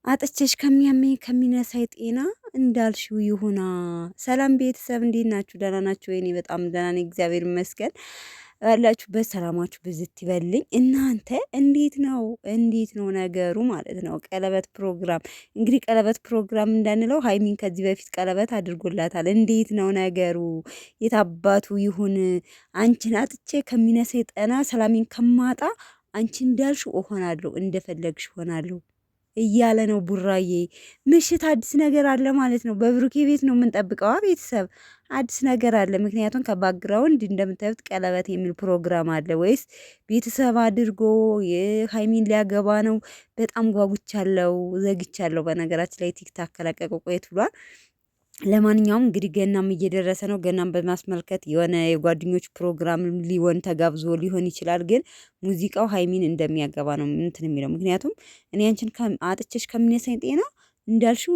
አጥቼሽ ከሚያመኝ ከሚነሳኝ ጤና እንዳልሽው ይሁና። ሰላም ቤተሰብ እንዴት ናችሁ? ደህና ናችሁ ወይ? እኔ በጣም ደህና ነኝ፣ እግዚአብሔር ይመስገን። ያላችሁበት ሰላማችሁ ብዝት ይበልኝ። እናንተ እንዴት ነው? እንዴት ነው ነገሩ ማለት ነው? ቀለበት ፕሮግራም እንግዲህ ቀለበት ፕሮግራም እንዳንለው ሀይሚን ከዚህ በፊት ቀለበት አድርጎላታል። እንዴት ነው ነገሩ? የታባቱ ይሁን። አንቺን አጥቼ ከሚነሳኝ ጤና ሰላሜን ከማጣ አንቺ እንዳልሽው እሆናለሁ፣ እንደፈለግሽ እሆናለሁ እያለ ነው ቡራዬ። ምሽት አዲስ ነገር አለ ማለት ነው። በብሩኬ ቤት ነው የምንጠብቀዋ ቤተሰብ አዲስ ነገር አለ። ምክንያቱም ከባክግራውንድ እንደምታዩት ቀለበት የሚል ፕሮግራም አለ ወይስ ቤተሰብ አድርጎ የሃይሚን ሊያገባ ነው? በጣም ጓጉቻለሁ፣ ዘግቻለሁ። በነገራችን ላይ ቲክታክ ከለቀቀ ቆየት ብሏል። ለማንኛውም እንግዲህ ገናም እየደረሰ ነው። ገናም በማስመልከት የሆነ የጓደኞች ፕሮግራም ሊሆን ተጋብዞ ሊሆን ይችላል። ግን ሙዚቃው ሀይሚን እንደሚያገባ ነው እንትን የሚለው ምክንያቱም እኔ አንቺን አጥቼሽ ከሚነሳኝ ጤና እንዳልሽው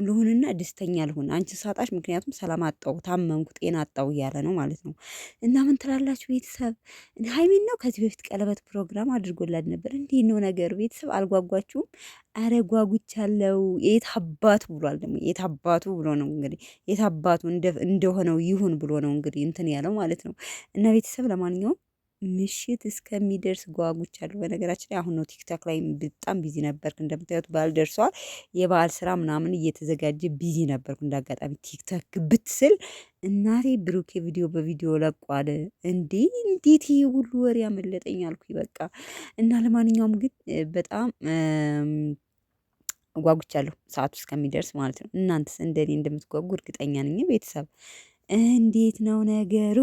ልሁንና ደስተኛ ልሁን አንቺ ሳጣሽ፣ ምክንያቱም ሰላም አጣው፣ ታመምኩ፣ ጤና አጣው እያለ ነው ማለት ነው። እና ምን ትላላችሁ ቤተሰብ? ሀይሚን ነው ከዚህ በፊት ቀለበት ፕሮግራም አድርጎላት ነበር። እንዴት ነው ነገሩ ቤተሰብ? አልጓጓችሁም? አረ ጓጉቻለው። የት አባቱ ብሏል ደግሞ የት አባቱ ብሎ ነው እንግዲህ የት አባቱ እንደሆነው ይሁን ብሎ ነው እንግዲህ እንትን ያለው ማለት ነው። እና ቤተሰብ ለማንኛውም ምሽት እስከሚደርስ ጓጉቻለሁ። በነገራችን ላይ አሁን ነው ቲክቶክ ላይ በጣም ቢዚ ነበርክ። እንደምታዩት በዓል ደርሷል። የበዓል ስራ ምናምን እየተዘጋጀ ቢዚ ነበርኩ። እንዳጋጣሚ ቲክቶክ ብትስል እናቴ ብሩኬ ቪዲዮ በቪዲዮ ለቋል። እንዴት ይሄ ሁሉ ወሬ ያመለጠኝ አልኩኝ በቃ። እና ለማንኛውም ግን በጣም ጓጉቻለሁ ሰዓቱ እስከሚደርስ ማለት ነው። እናንተስ እንደኔ እንደምትጓጉ እርግጠኛ ነኝ ቤተሰብ። እንዴት ነው ነገሩ?